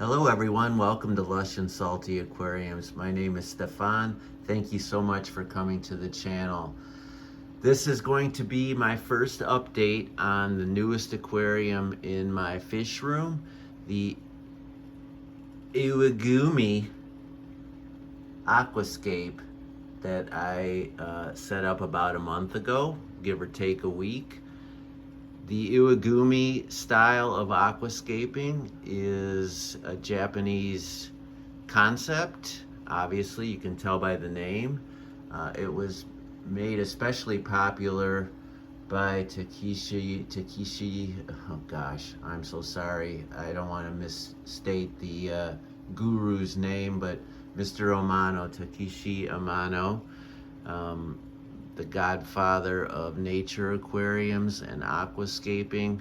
Hello everyone, welcome to Lush and Salty Aquariums. My name is Stefan. Thank you so much for coming to the channel. This is going to be my first update on the newest aquarium in my fish room, the Iwagumi Aquascape that I set up about a month ago, give or take a week. The Iwagumi style of aquascaping is a Japanese concept. Obviously, you can tell by the name. It was made especially popular by Takeshi, oh gosh, I'm so sorry. I don't want to misstate the guru's name, but Mr. Amano, Takeshi Amano. The godfather of nature aquariums and aquascaping.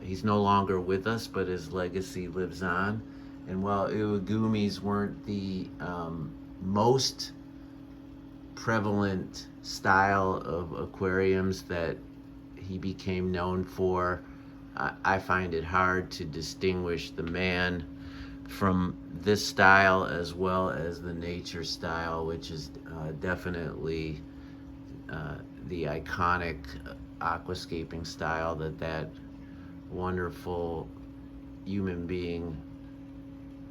He's no longer with us, but his legacy lives on. And while Iwagumis weren't the most prevalent style of aquariums that he became known for, I find it hard to distinguish the man from this style as well as the nature style, which is definitely the iconic aquascaping style that wonderful human being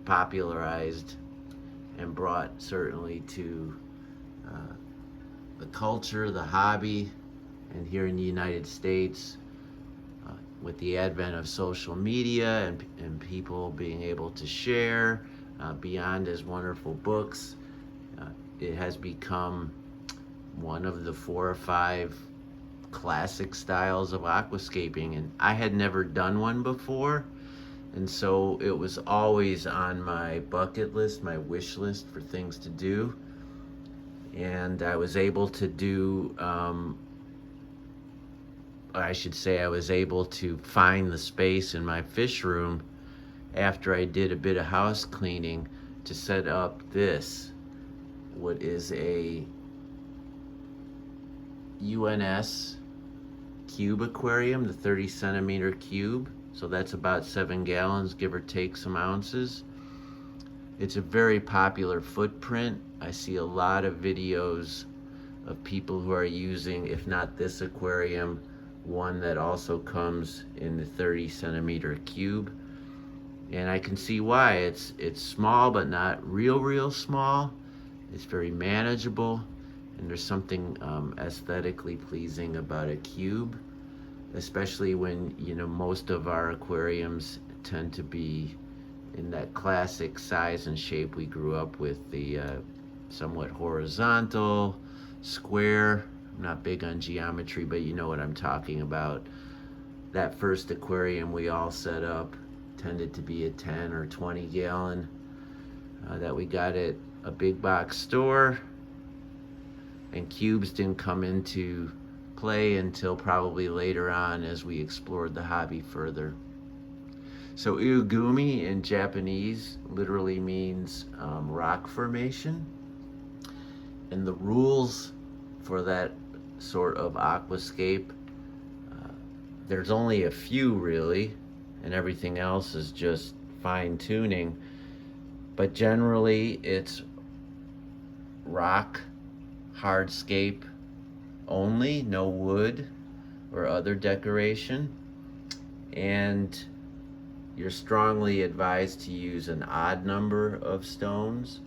popularized and brought certainly to the culture, the hobby, and here in the United States, with the advent of social media and people being able to share beyond his wonderful books, it has become one of the 4 or 5 classic styles of aquascaping, and I had never done one before, and so it was always on my bucket list, my wish list for things to do. And I was able to do, I should say I was able to find the space in my fish room after I did a bit of house cleaning to set up this, what is a UNS cube aquarium, the 30 centimeter cube. So that's about 7 gallons, give or take some ounces. It's a very popular footprint. I see a lot of videos of people who are using, if not this aquarium, one that also comes in the 30 centimeter cube. And I can see why. It's small, but not real small. It's very manageable. And there's something aesthetically pleasing about a cube, especially when, you know, most of our aquariums tend to be in that classic size and shape we grew up with, the somewhat horizontal, square. I'm not big on geometry, but you know what I'm talking about. That first aquarium we all set up tended to be a 10 or 20 gallon that we got at a big box store. And cubes didn't come into play until probably later on as we explored the hobby further. So Iwagumi in Japanese literally means rock formation. And the rules for that sort of aquascape, there's only a few really, and everything else is just fine tuning. But generally it's rock hardscape only, no wood or other decoration, and you're strongly advised to use an odd number of stones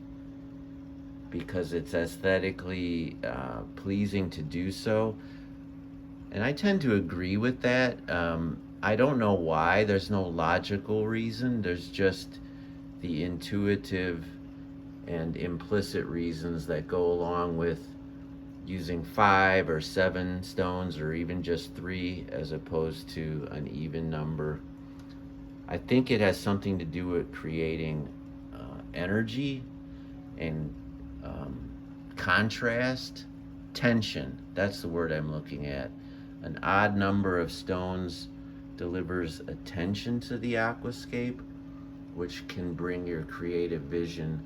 because it's aesthetically pleasing to do so. And I tend to agree with that. I don't know why. There's no logical reason. There's just the intuitive and implicit reasons that go along with using 5 or 7 stones, or even just 3 as opposed to an even number. I think it has something to do with creating energy and contrast, tension. That's the word I'm looking at. An odd number of stones delivers a tension to the aquascape, which can bring your creative vision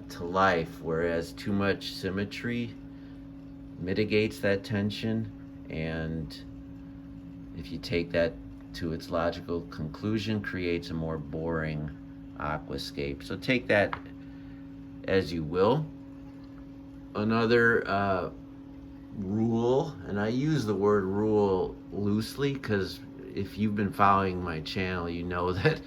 to life, whereas too much symmetry mitigates that tension, and if you take that to its logical conclusion, creates a more boring Aquascape. So take that as you will. Another rule, and I use the word rule loosely because if you've been following my channel, you know that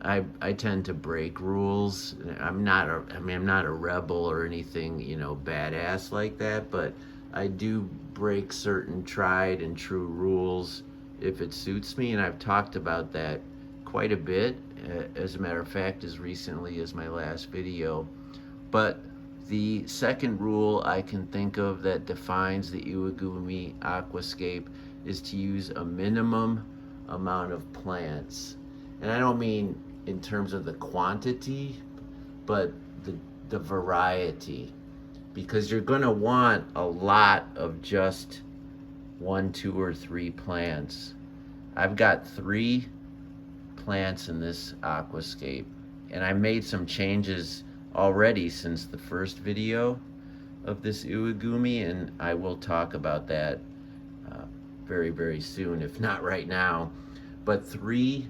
I tend to break rules. I'm not a rebel or anything, badass like that, but I do break certain tried and true rules if it suits me, and I've talked about that quite a bit, as a matter of fact, as recently as my last video. But the second rule I can think of that defines the Iwagumi Aquascape is to use a minimum amount of plants. And I don't mean in terms of the quantity, but the variety. Because you're going to want a lot of just 1, 2, or 3 plants. I've got 3 plants in this aquascape, and I made some changes already since the first video of this Iwagumi, and I will talk about that very, very soon, if not right now. But 3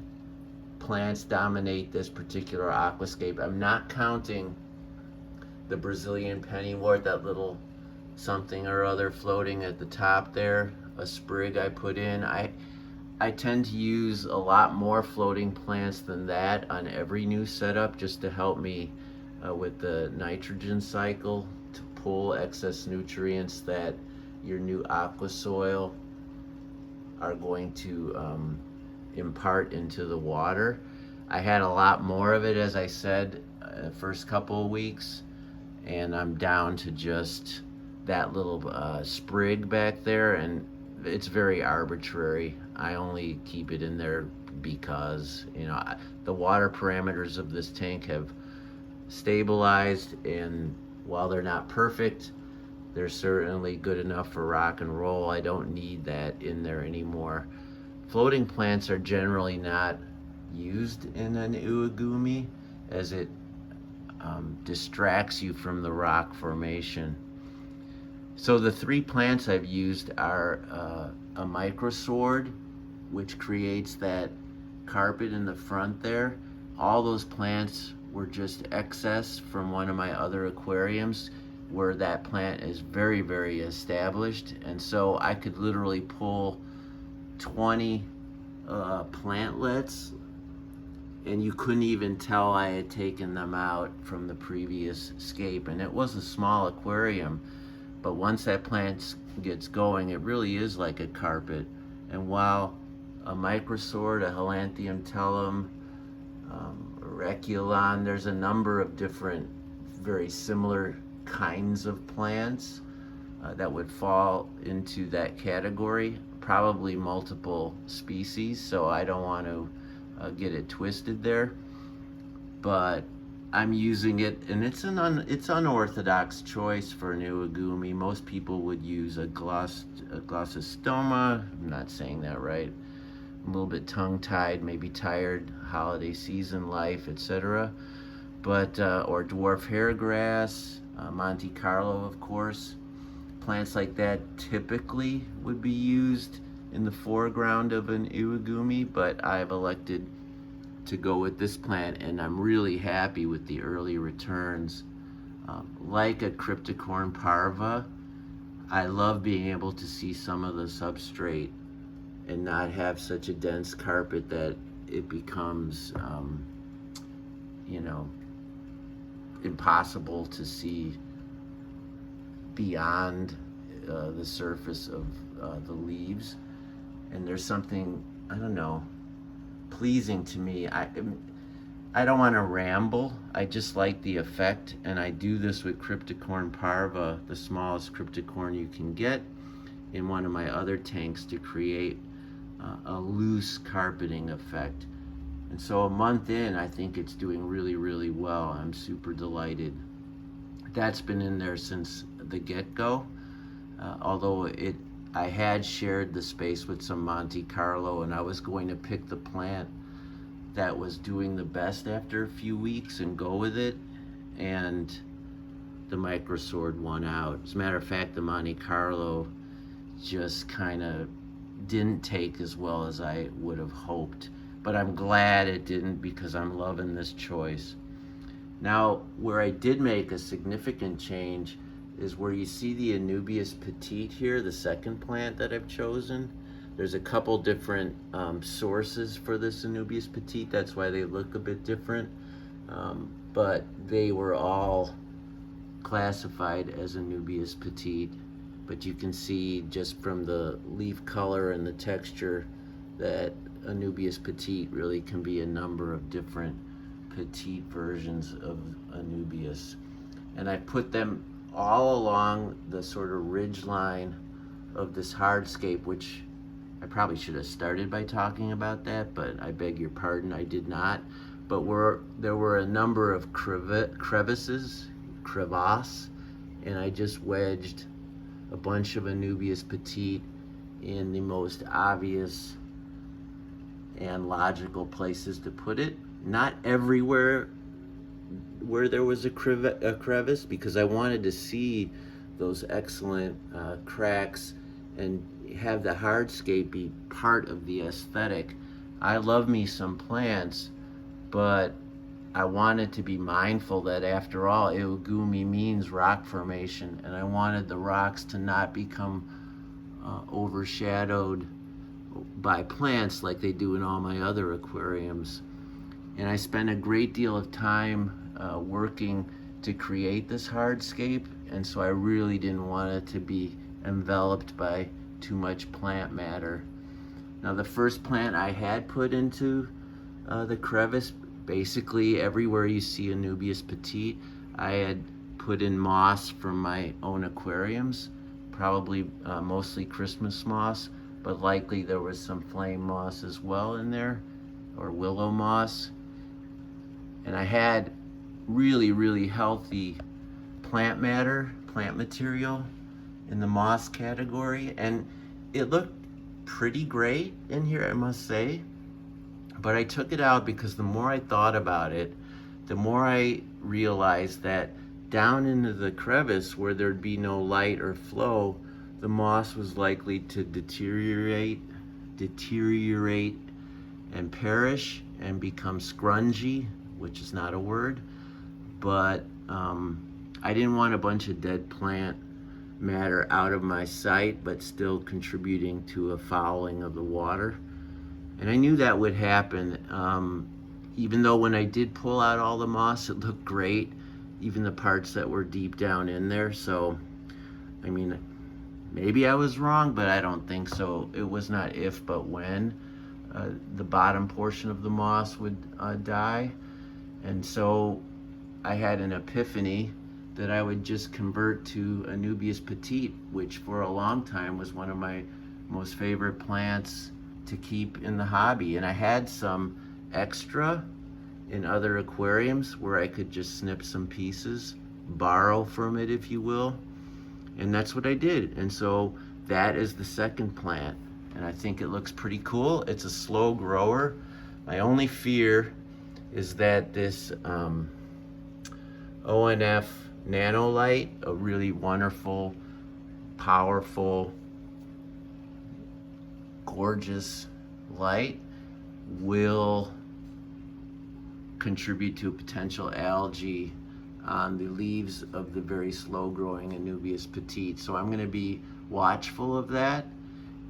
plants dominate this particular aquascape. I'm not counting the Brazilian pennywort, that little something or other floating at the top there, a sprig I put in. I tend to use a lot more floating plants than that on every new setup, just to help me with the nitrogen cycle, to pull excess nutrients that your new aqua soil are going to impart into the water. I had a lot more of it, as I said, the first couple of weeks, and I'm down to just that little sprig back there, and it's very arbitrary. I only keep it in there because the water parameters of this tank have stabilized, and while they're not perfect, they're certainly good enough for rock and roll. I don't need that in there anymore. Floating plants are generally not used in an Iwagumi, as it distracts you from the rock formation. So the 3 plants I've used are a microsword, which creates that carpet in the front there. All those plants were just excess from one of my other aquariums where that plant is very, very established, and so I could literally pull 20 plantlets, and you couldn't even tell I had taken them out from the previous scape. And it was a small aquarium, but once that plant gets going, it really is like a carpet. And while a microsword, a Helanthrium tellum, Reculon, there's a number of different very similar kinds of plants that would fall into that category, probably multiple species, so I don't want to get it twisted there, but I'm using it, and it's unorthodox choice for an Iwagumi. Most people would use a glossostoma. I'm not saying that right. A little bit tongue-tied, maybe tired, holiday season life, etc. But or dwarf hairgrass, Monte Carlo, of course. Plants like that typically would be used in the foreground of an Iwagumi, but I've elected to go with this plant, and I'm really happy with the early returns. Like a Cryptocorn parva, I love being able to see some of the substrate and not have such a dense carpet that it becomes impossible to see beyond the surface of the leaves. And there's something, I don't know, pleasing to me. I don't want to ramble. I just like the effect, and I do this with Cryptocorn parva, the smallest cryptocorn you can get, in one of my other tanks to create a loose carpeting effect. And so a month in, I think it's doing really, really well. I'm super delighted. That's been in there since the get-go, although I had shared the space with some Monte Carlo, and I was going to pick the plant that was doing the best after a few weeks and go with it, and the microsword won out. As a matter of fact, the Monte Carlo just kind of didn't take as well as I would have hoped. but I'm glad it didn't because I'm loving this choice. Now, where I did make a significant change is where you see the Anubias petite here, the second plant that I've chosen. There's a couple different sources for this Anubias petite, that's why they look a bit different, but they were all classified as Anubias petite. But you can see just from the leaf color and the texture that Anubias petite really can be a number of different petite versions of Anubias. And I put them all along the sort of ridge line of this hardscape, which I probably should have started by talking about that, but I beg your pardon, I did not. But there were a number of crevices, and I just wedged a bunch of Anubias petite in the most obvious and logical places to put it. Not everywhere where there was a crevice, because I wanted to see those excellent cracks and have the hardscape be part of the aesthetic. I love me some plants, but I wanted to be mindful that after all, Iwagumi means rock formation, and I wanted the rocks to not become overshadowed by plants like they do in all my other aquariums. And I spent a great deal of time working to create this hardscape, and so I really didn't want it to be enveloped by too much plant matter. Now, the first plant I had put into the crevice, basically everywhere you see Anubias petite, I had put in moss from my own aquariums, probably mostly Christmas moss, but likely there was some flame moss as well in there, or willow moss. And I had really, really healthy plant material in the moss category, and it looked pretty great in here, I must say. But I took it out because the more I thought about it, the more I realized that down into the crevice where there'd be no light or flow, the moss was likely to deteriorate and perish and become scrungy, which is not a word, but I didn't want a bunch of dead plant matter out of my sight, but still contributing to a fouling of the water. And I knew that would happen, even though when I did pull out all the moss, it looked great, even the parts that were deep down in there. So, I mean, maybe I was wrong, but I don't think so. It was not if, but when the bottom portion of the moss would die. And so I had an epiphany that I would just convert to Anubias petite, which for a long time was one of my most favorite plants to keep in the hobby. And I had some extra in other aquariums where I could just snip some pieces, borrow from it, if you will. And that's what I did. And so that is the second plant. And I think it looks pretty cool. It's a slow grower. My only fear is that this ONF Nanolight, a really wonderful, powerful, gorgeous light, will contribute to a potential algae on the leaves of the very slow growing Anubias petite. So I'm going to be watchful of that.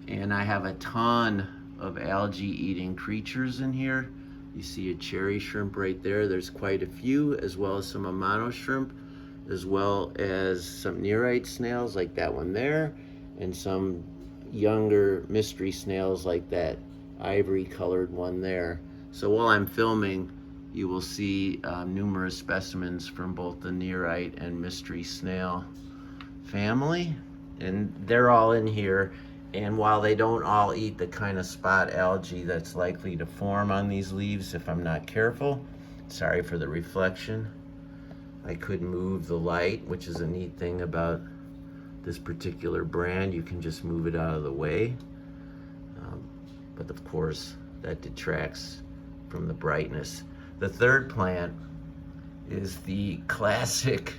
And I have a ton of algae eating creatures in here. You see a cherry shrimp right there. There's quite a few, as well as some Amano shrimp, as well as some nearite snails like that one there, and some younger mystery snails like that ivory colored one there. So while I'm filming, you will see numerous specimens from both the nearite and mystery snail family, and they're all in here. And while they don't all eat the kind of spot algae that's likely to form on these leaves if I'm not careful, sorry for the reflection, I could move the light, which is a neat thing about this particular brand. You can just move it out of the way. But of course, that detracts from the brightness. The third plant is the classic,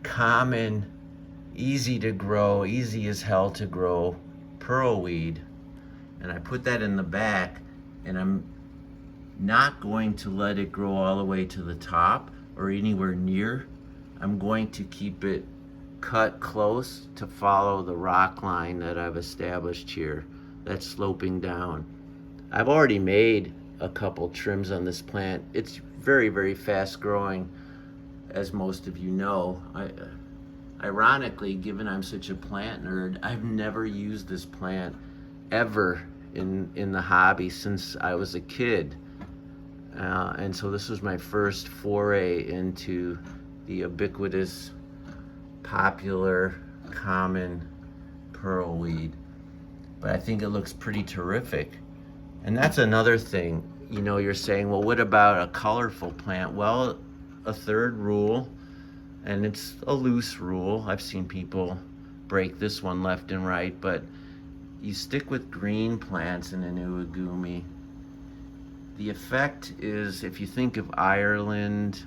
common, easy to grow, easy as hell to grow pearlweed. And I put that in the back, and I'm not going to let it grow all the way to the top or anywhere near. I'm going to keep it cut close to follow the rock line that I've established here that's sloping down. I've already made a couple trims on this plant. It's very, very fast growing, as most of you know. Ironically, given I'm such a plant nerd, I've never used this plant ever in the hobby since I was a kid. And so this was my first foray into the ubiquitous, popular, common pearlweed. But I think it looks pretty terrific. And that's another thing. You know, you're saying, well, what about a colorful plant? Well, a third rule, and it's a loose rule. I've seen people break this one left and right, but you stick with green plants in an Iwagumi. The effect is, if you think of Ireland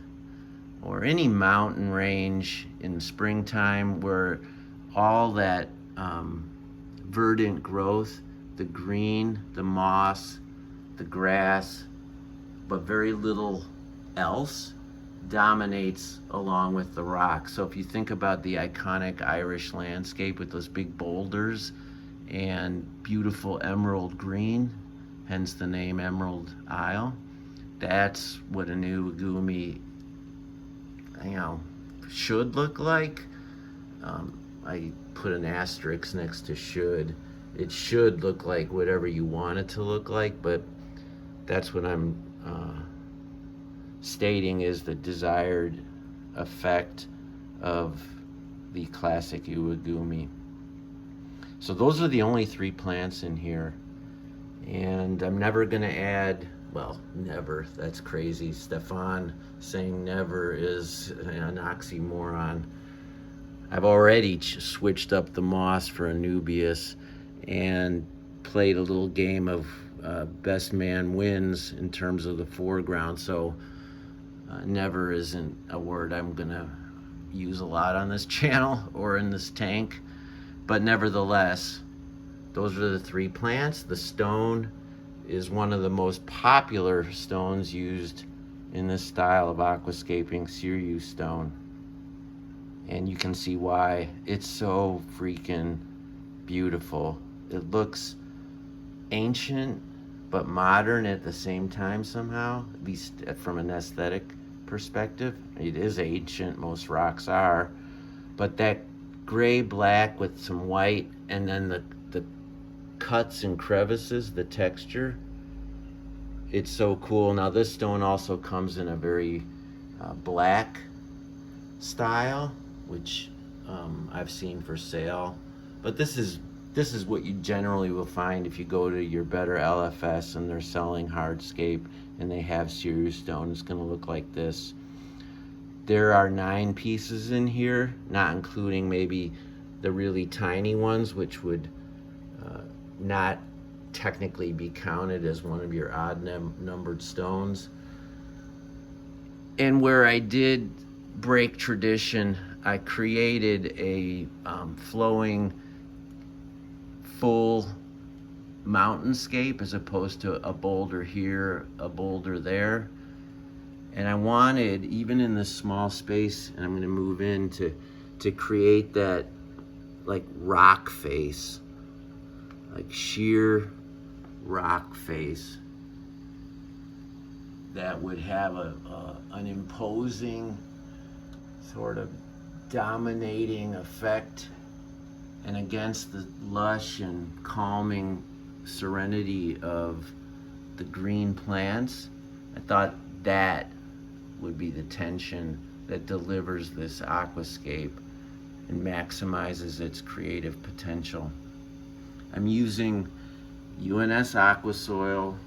or any mountain range in springtime where all that verdant growth, the green, the moss, the grass, but very little else dominates along with the rock. So if you think about the iconic Irish landscape with those big boulders and beautiful emerald green, hence the name Emerald Isle, that's what an Iwagumi, should look like. I put an asterisk next to should. It should look like whatever you want it to look like, but that's what I'm stating is the desired effect of the classic Iwagumi. So those are the only 3 plants in here, and I'm never gonna add, well, never, that's crazy. Stefan saying never is an oxymoron. I've already switched up the moss for Anubias and played a little game of best man wins in terms of the foreground. So never isn't a word I'm gonna use a lot on this channel or in this tank, but nevertheless, those are the 3 plants. The stone is one of the most popular stones used in this style of aquascaping, Seiryu stone. And you can see why it's so freaking beautiful. It looks ancient but modern at the same time somehow, at least from an aesthetic perspective. It is ancient, most rocks are, but that gray black with some white, and then the cuts and crevices, the texture, it's so cool. Now this stone also comes in a very black style, which I've seen for sale, but this is what you generally will find if you go to your better LFS and they're selling Hardscape and they have Seiryu stone. It's going to look like this. There are 9 pieces in here, not including maybe the really tiny ones, which would not technically be counted as one of your odd numbered stones. And where I did break tradition, I created a flowing full mountainscape as opposed to a boulder here, a boulder there. And I wanted, even in this small space, and I'm going to move in to create that like rock face, like sheer rock face that would have an imposing sort of dominating effect, and against the lush and calming serenity of the green plants, I thought that would be the tension that delivers this aquascape and maximizes its creative potential. I'm using UNS aqua soil,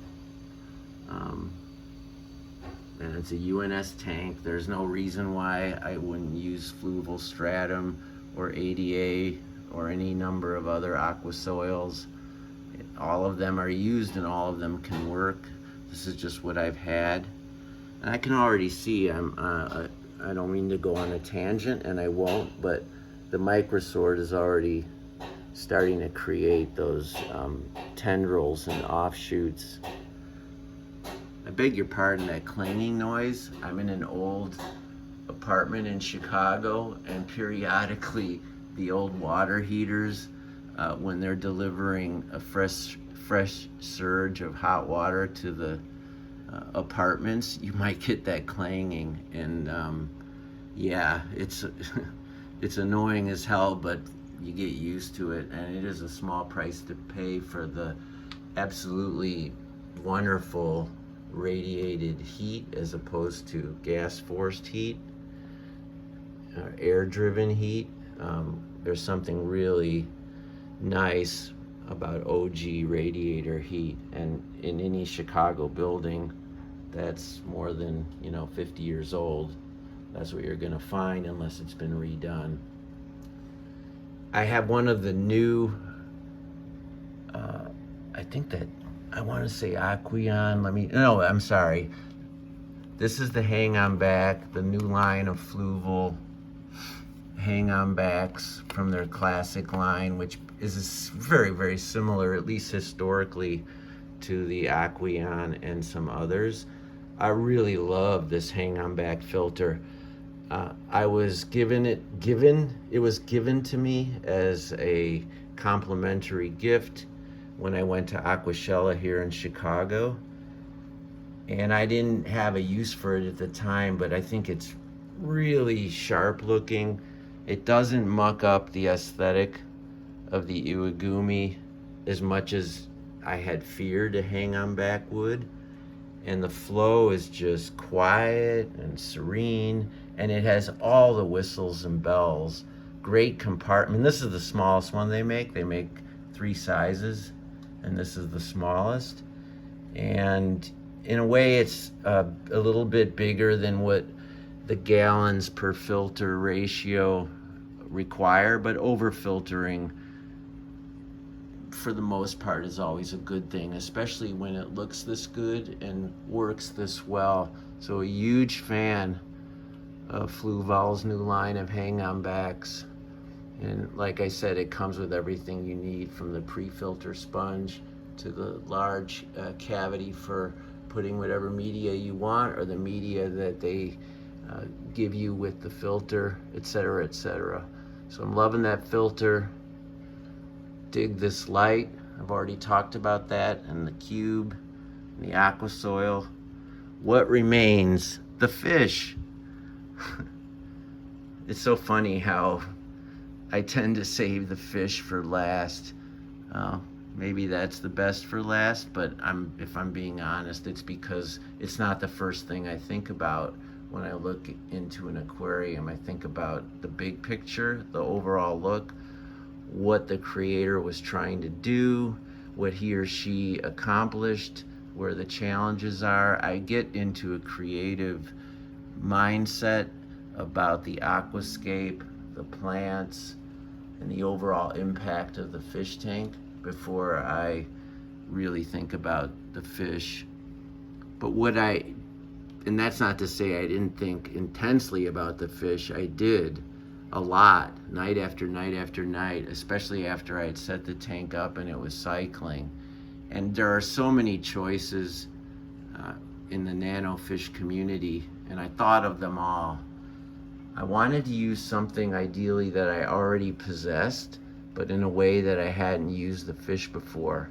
and it's a UNS tank. There's no reason why I wouldn't use fluval stratum or ADA or any number of other aqua soils. All of them are used and all of them can work. This is just what I've had. And I can already see, I don't mean to go on a tangent, and I won't, but the microsort is already starting to create those tendrils and offshoots. I beg your pardon, that clanging noise. I'm in an old apartment in Chicago, and periodically the old water heaters, when they're delivering a fresh surge of hot water to the apartments, you might get that clanging, and yeah, it's it's annoying as hell, but you get used to it, and it is a small price to pay for the absolutely wonderful radiated heat as opposed to gas forced heat, air driven heat. There's something really nice about OG radiator heat, and in any Chicago building that's more than 50 years old, that's what you're going to find unless it's been redone. I have one of the new, I think that I want to say Aquion. No, I'm sorry. This is the hang-on back, the new line of Fluval hang-on backs from their classic line, which is very, very similar, at least historically, to the Aquion and some others. I really love this hang-on back filter. It was given to me as a complimentary gift when I went to Aquashella here in Chicago, and I didn't have a use for it at the time, but I think it's really sharp looking. It doesn't muck up the aesthetic of the Iwagumi as much as I had feared a hang-on back would, and the flow is just quiet and serene, and it has all the whistles and bells. Great compartment. This is the smallest one they make. They make 3 sizes, and this is the smallest. And in a way, it's a little bit bigger than what the gallons per filter ratio require, but over filtering for the most part is always a good thing, especially when it looks this good and works this well. So a huge fan of Fluval's new line of hang-on backs, and like I said, it comes with everything you need, from the pre-filter sponge to the large cavity for putting whatever media you want, or the media that they give you with the filter, etc., etc. So I'm loving that filter. Dig this light. I've already talked about that, and the cube, and the aqua soil. What remains? The fish. It's so funny how I tend to save the fish for last. Maybe that's the best for last, but if I'm being honest, it's because it's not the first thing I think about when I look into an aquarium. I think about the big picture, the overall look, what the creator was trying to do, what he or she accomplished, where the challenges are. I get into a creative mindset about the aquascape, the plants, and the overall impact of the fish tank before I really think about the fish. But and that's not to say I didn't think intensely about the fish. I did a lot, night after night after night, especially after I had set the tank up and it was cycling. And there are so many choices in the nano fish community, and I thought of them all. I wanted to use something ideally that I already possessed, but in a way that I hadn't used the fish before.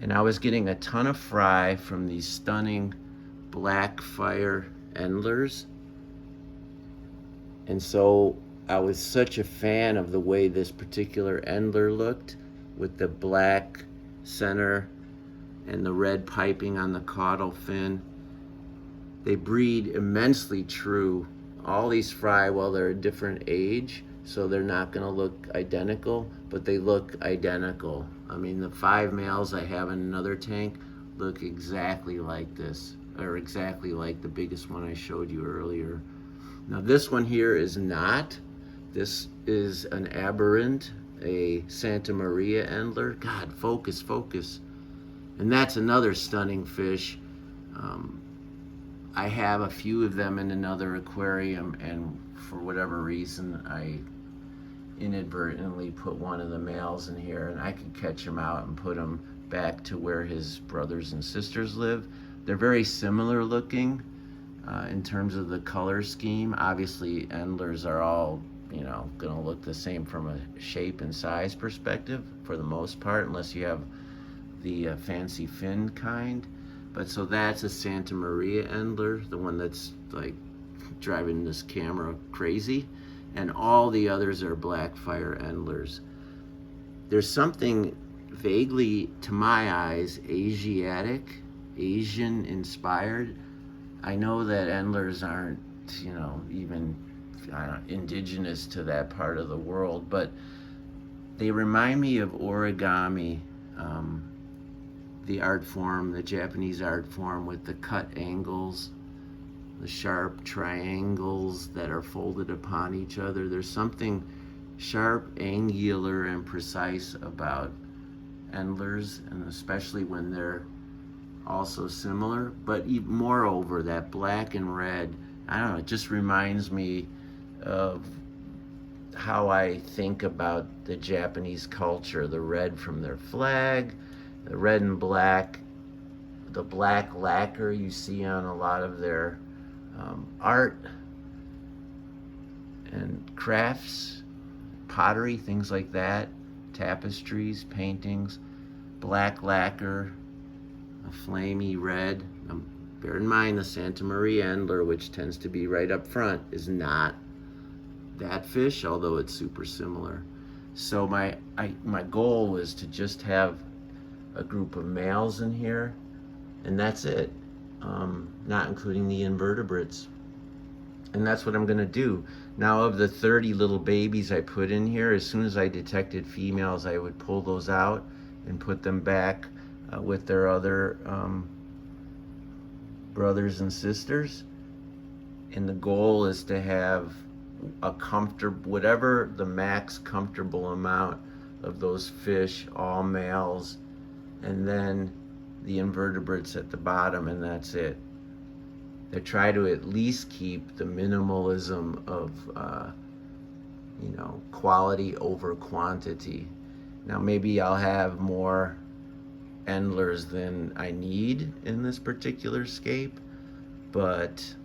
And I was getting a ton of fry from these stunning black fire endlers. And so I was such a fan of the way this particular endler looked, with the black center and the red piping on the caudal fin. They breed immensely true. All these fry, well, they're a different age, so they're not going to look identical, but they look identical. I mean, the 5 males I have in another tank look exactly like this, or exactly like the biggest one I showed you earlier. Now this one here is not. This is an aberrant, a Santa Maria endler. God, focus, focus. And that's another stunning fish. I have a few of them in another aquarium, and for whatever reason, I inadvertently put one of the males in here, and I could catch him out and put him back to where his brothers and sisters live. They're very similar looking in terms of the color scheme. Obviously, Endlers are all, you know, going to look the same from a shape and size perspective for the most part, unless you have the fancy fin kind. But so that's a Santa Maria Endler, the one that's like driving this camera crazy, and all the others are Blackfire Endlers. There's something vaguely, to my eyes, Asian inspired. I know that Endlers aren't, you know, even indigenous to that part of the world, but they remind me of origami, the art form, the Japanese art form with the cut angles, the sharp triangles that are folded upon each other. There's something sharp, angular, and precise about Endlers, and especially when they're also similar. But moreover, that black and red, I don't know, it just reminds me of how I think about the Japanese culture. The red from their flag, the red and black, the black lacquer you see on a lot of their art and crafts, pottery, things like that, tapestries, paintings, black lacquer, a flamey red. Bear in mind the Santa Maria Endler, which tends to be right up front, is not that fish, although it's super similar. So my goal was to just have a group of males in here, and that's it, not including the invertebrates. And that's what I'm gonna do. Now, of the 30 little babies I put in here, as soon as I detected females, I would pull those out and put them back with their other brothers and sisters. And the goal is to have a comfortable, whatever the max comfortable amount of those fish, all males, and then the invertebrates at the bottom, and that's it. They try to at least keep the minimalism of, you know, quality over quantity. Now, maybe I'll have more Endlers than I need in this particular scape, but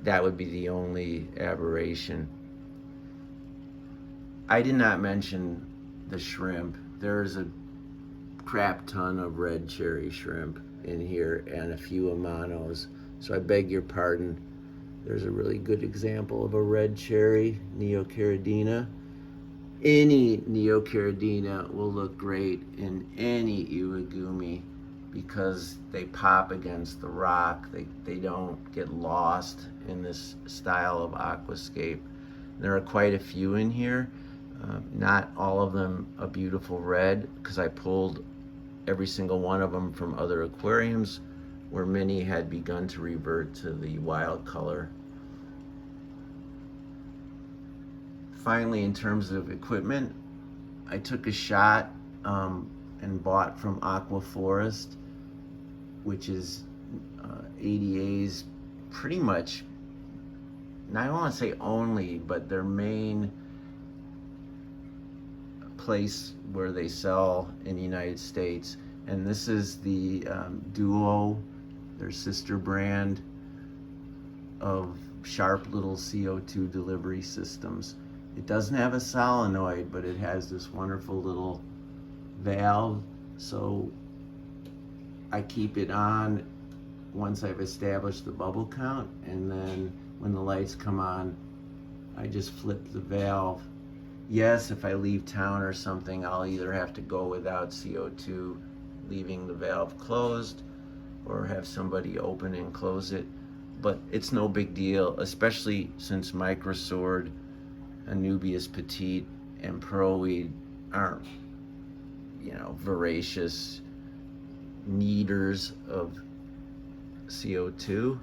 that would be the only aberration. I did not mention the shrimp. There's a crap ton of red cherry shrimp in here and a few Amanos. So I beg your pardon. There's a really good example of a red cherry, Neocaridina. Any Neocaridina will look great in any Iwagumi because they pop against the rock. They don't get lost in this style of aquascape. There are quite a few in here. Not all of them a beautiful red, because I pulled every single one of them from other aquariums where many had begun to revert to the wild color. Finally, in terms of equipment, I took a shot and bought from Aqua Forest, which is ADA's pretty much, I don't want to say only, but their main place where they sell in the United States. And this is the Duo, their sister brand of sharp little CO2 delivery systems. It doesn't have a solenoid, but it has this wonderful little valve, so I keep it on once I've established the bubble count, and then when the lights come on, I just flip the valve. Yes, if I leave town or something, I'll either have to go without CO2, leaving the valve closed, or have somebody open and close it, but it's no big deal, especially since Microsword, Anubias Petite, and Pearlweed aren't, you know, voracious needers of CO2.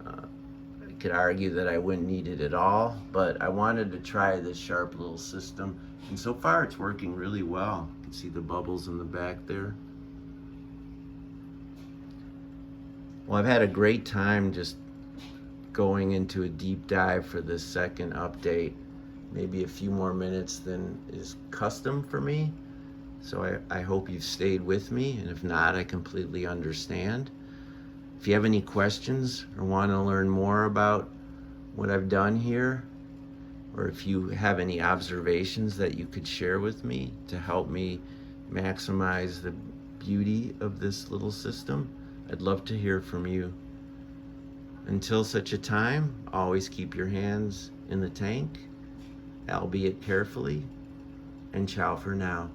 I could argue that I wouldn't need it at all, but I wanted to try this sharp little system, and so far it's working really well. You can see the bubbles in the back there. Well, I've had a great time just going into a deep dive for this second update. Maybe a few more minutes than is custom for me, So I hope you've stayed with me, and if not, I completely understand. If you have any questions or want to learn more about what I've done here, or if you have any observations that you could share with me to help me maximize the beauty of this little system, I'd love to hear from you. Until such a time, always keep your hands in the tank, albeit carefully, and ciao for now.